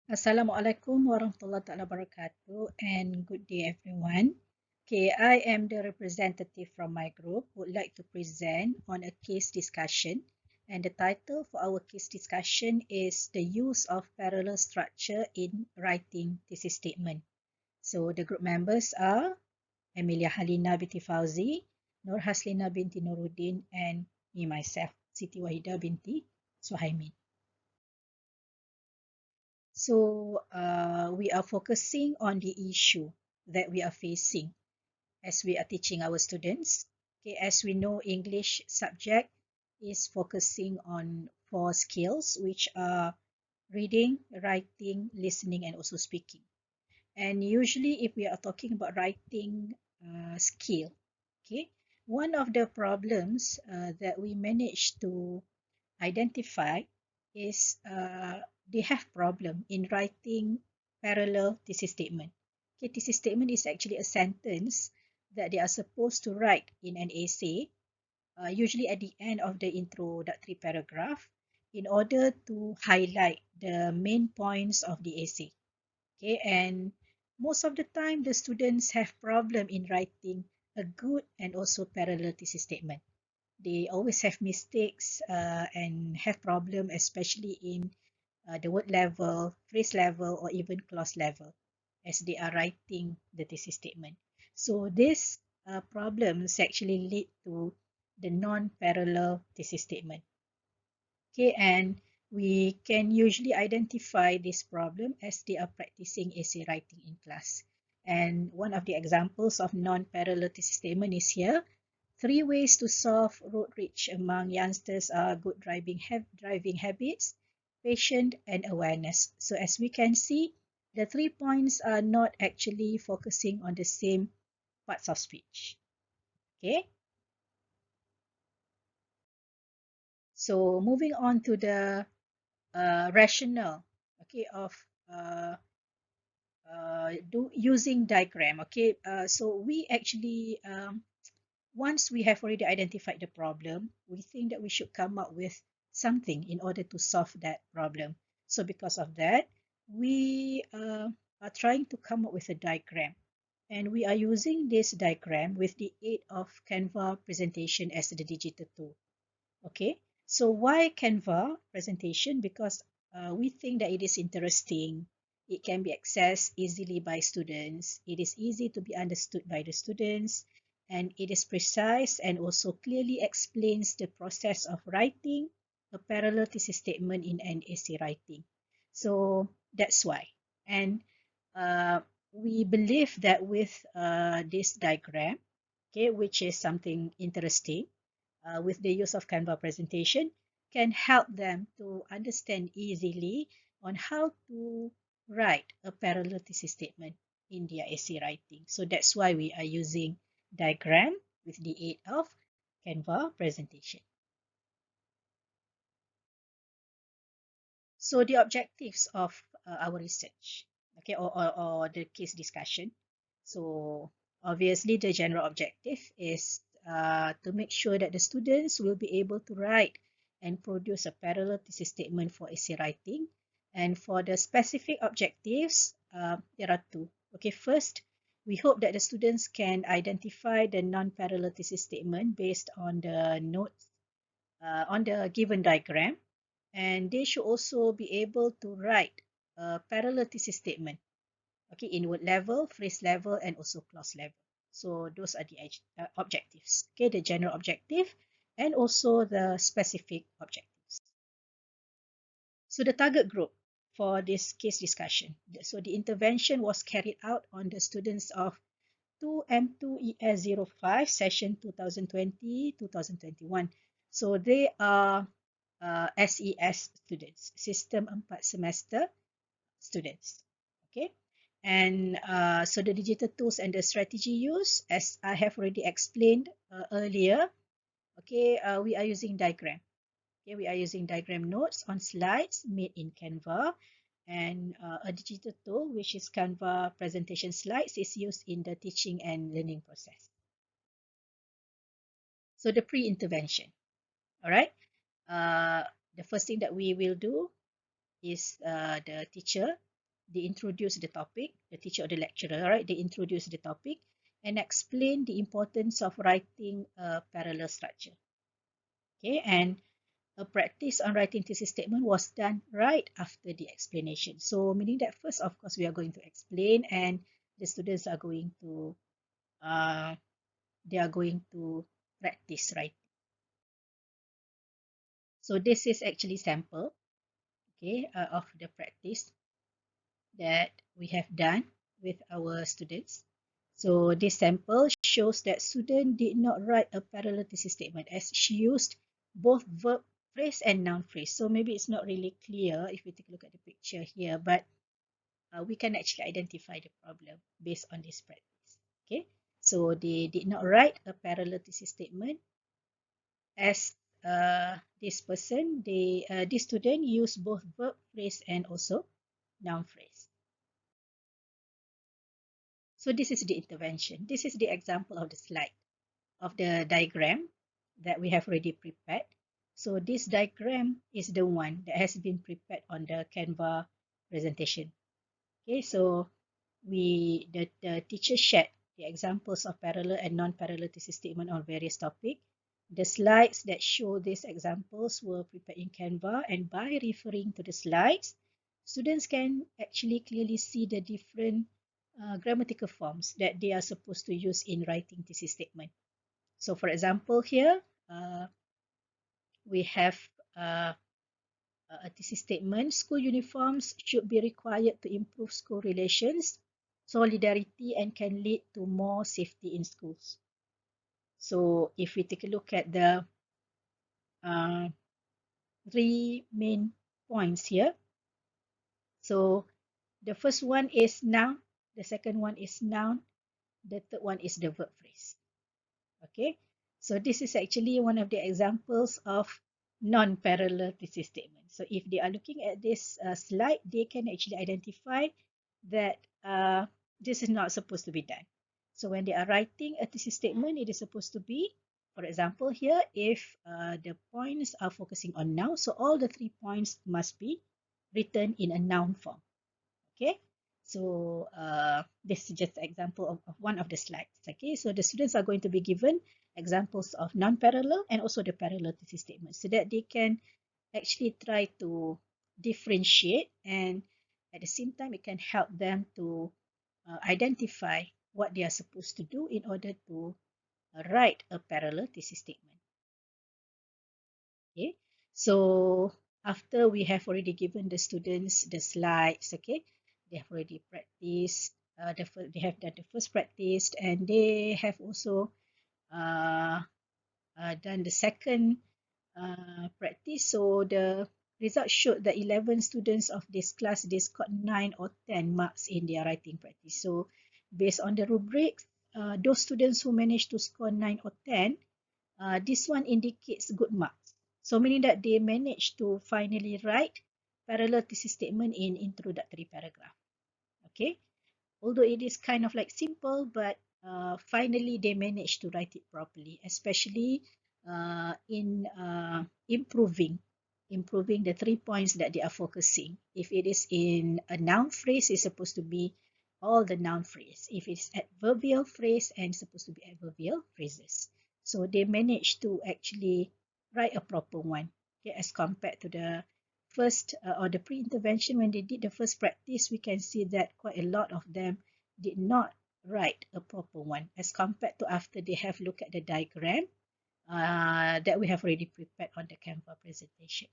Assalamualaikum warahmatullahi taala wabarakatuh and good day everyone. Okay, I am the representative from my group would like to present on a case discussion, and the title for our case discussion is the use of parallel structure in writing thesis statement. So the group members are Amelia Halina binti Fauzi, Norhaslina binti Nuruddin, and me myself, Siti Wahida binti Suhaimin. So we are focusing on the issue that we are facing as we are teaching our students. Okay, as we know, English subject is focusing on 4 skills, which are reading, writing, listening, and also speaking. And usually, if we are talking about writing skill, okay, one of the problems that we manage to identify is they have problem in writing parallel thesis statement. Okay, thesis statement is actually a sentence that they are supposed to write in an essay, usually at the end of the introductory paragraph, in order to highlight the main points of the essay. Okay, and most of the time the students have problem in writing a good and also parallel thesis statement. They always have mistakes and have problem, especially in the word level, phrase level, or even clause level as they are writing the thesis statement. So these problems actually lead to the non-parallel thesis statement. Okay, and we can usually identify this problem as they are practicing essay writing in class. And one of the examples of non-parallel thesis statement is here. 3 ways to solve road rage among youngsters are good driving habits, patience, and awareness. So as we can see, the 3 points are not actually focusing on the same parts of speech. Okay, so moving on to the rationale, okay, of uh, using diagram. Okay, so we actually once we have already identified the problem, we think that we should come up with something in order to solve that problem. So because of that, we are trying to come up with a diagram. And we are using this diagram with the aid of Canva presentation as the digital tool. Okay, so why Canva presentation? Because we think that it is interesting. It can be accessed easily by students. It is easy to be understood by the students, and it is precise and also clearly explains the process of writing a parallel thesis statement in an essay writing. So that's why. And uh, we believe that with this diagram, okay, which is something interesting, with the use of Canva presentation, can help them to understand easily on how to write a parallel thesis statement in their essay writing. So that's why we are using diagram with the aid of Canva presentation. So the objectives of our research, okay, or the case discussion. So obviously the general objective is to make sure that the students will be able to write and produce a parallel thesis statement for essay writing. And for the specific objectives, there are 2. Okay, first, we hope that the students can identify the non-parallel thesis statement based on the notes on the given diagram, and they should also be able to write a parallel thesis statement, okay, in word level, phrase level, and also clause level. So those are the objectives, okay, the general objective and also the specific objectives. So the target group for this case discussion. So the intervention was carried out on the students of 2M2ES05 session 2020-2021. So they are SES students, System 4 Semester students. Okay. And so the digital tools and the strategy used, as I have already explained earlier, okay, we are using diagram. Okay, we are using diagram notes on slides made in Canva, and a digital tool, which is Canva presentation slides, is used in the teaching and learning process. So the pre-intervention, all right. Uh, the first thing that we will do is the teacher they introduce the topic, the teacher or the lecturer, right? They introduce the topic and explain the importance of writing a parallel structure. Okay, and a practice on writing thesis statement was done right after the explanation. So meaning that first, of course, we are going to explain, and the students are going to they are going to practice writing. So this is actually sample, okay, of the practice that we have done with our students. So this sample shows that student did not write a parallel thesis statement as she used both verb phrase and noun phrase. So maybe it's not really clear if we take a look at the picture here, but we can actually identify the problem based on this practice. Okay, so they did not write a parallel thesis statement as this person, this student used both verb phrase and also noun phrase. So this is the intervention. This is the example of the slide, of the diagram that we have already prepared. So this diagram is the one that has been prepared on the Canva presentation. Okay, so the teacher shared the examples of parallel and non-parallel thesis statement on various topics. The slides that show these examples were prepared in Canva, and by referring to the slides, students can actually clearly see the different grammatical forms that they are supposed to use in writing thesis statement. So for example here, we have uh, a thesis statement: school uniforms should be required to improve school relations, solidarity, and can lead to more safety in schools. So if we take a look at the uh, three main points here. So the first one is noun, the second one is noun, the third one is the verb phrase. Okay, so this is actually one of the examples of non-parallel thesis statement. So if they are looking at this slide, they can actually identify that this is not supposed to be done. So when they are writing a thesis statement, it is supposed to be, for example, here, if the points are focusing on noun, so all the 3 points must be written in a noun form. Okay, so this is just an example of one of the slides. Okay, so the students are going to be given examples of non-parallel and also the parallel thesis statement so that they can actually try to differentiate, and at the same time it can help them to identify what they are supposed to do in order to write a parallel thesis statement. Okay, so after we have already given the students the slides, okay, they have already practiced, they have done the first practice, and they have also uh, done the second practice. So the results showed that 11 students of this class, they scored 9 or 10 marks in their writing practice. So based on the rubrics, those students who managed to score 9 or 10, this one indicates good marks. So meaning that they managed to finally write parallel thesis statement in introductory paragraph. Okay, although it is kind of like simple, but finally they managed to write it properly, especially in improving the 3 points that they are focusing. If it is in a noun phrase, it's supposed to be all the noun phrase. If it's adverbial phrase, and it's supposed to be adverbial phrases. So they managed to actually write a proper one, okay, as compared to the first or the pre-intervention. When they did the first practice, we can see that quite a lot of them did not write a proper one as compared to after they have looked at the diagram that we have already prepared on the Canva presentation.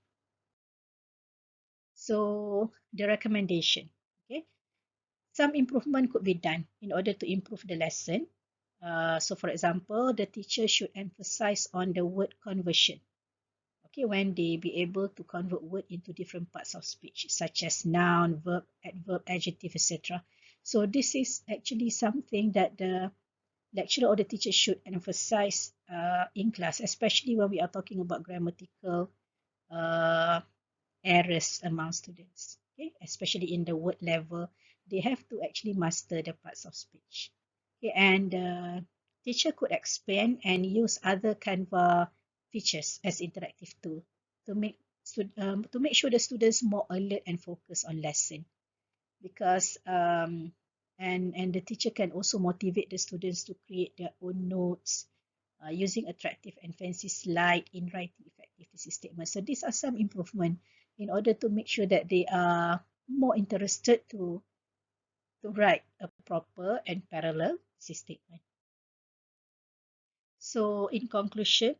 So the recommendation, okay, some improvement could be done in order to improve the lesson. So for example, the teacher should emphasize on the word conversion. Okay, when they be able to convert word into different parts of speech, such as noun, verb, adverb, adjective, etc. So this is actually something that the lecturer or the teacher should emphasize in class, especially when we are talking about grammatical uh, errors among students. Okay, especially in the word level, they have to actually master the parts of speech. Okay, and the teacher could expand and use other Canva features as interactive tool to make sure the students more alert and focus on lesson. because and the teacher can also motivate the students to create their own notes using attractive and fancy slide in writing effective thesis statements. So these are some improvement in order to make sure that they are more interested to write a proper and parallel thesis statement. So in conclusion,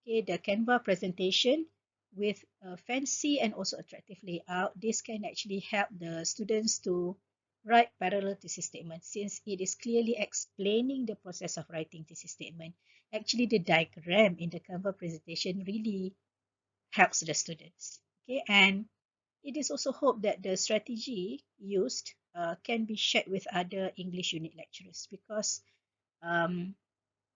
okay, the Canva presentation with a fancy and also attractive layout, this can actually help the students to write parallel thesis statements since it is clearly explaining the process of writing thesis statement. Actually, the diagram in the Canva presentation really helps the students. Okay, and it is also hoped that the strategy used can be shared with other English unit lecturers because um,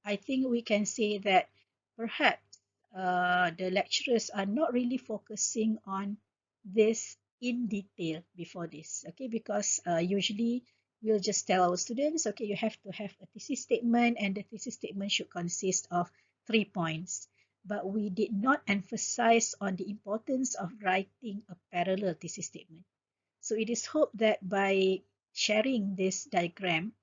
I think we can say that perhaps the lecturers are not really focusing on this in detail before this, okay? Because usually we'll just tell our students, okay, you have to have a thesis statement, and the thesis statement should consist of 3 points. But we did not emphasize on the importance of writing a parallel thesis statement. So it is hoped that by sharing this diagram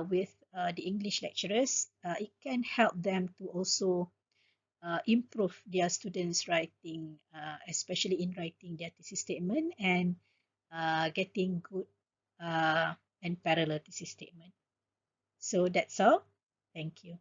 with the English lecturers, it can help them to also improve their students' writing, especially in writing their thesis statement and getting good and parallel thesis statement. So that's all. Thank you.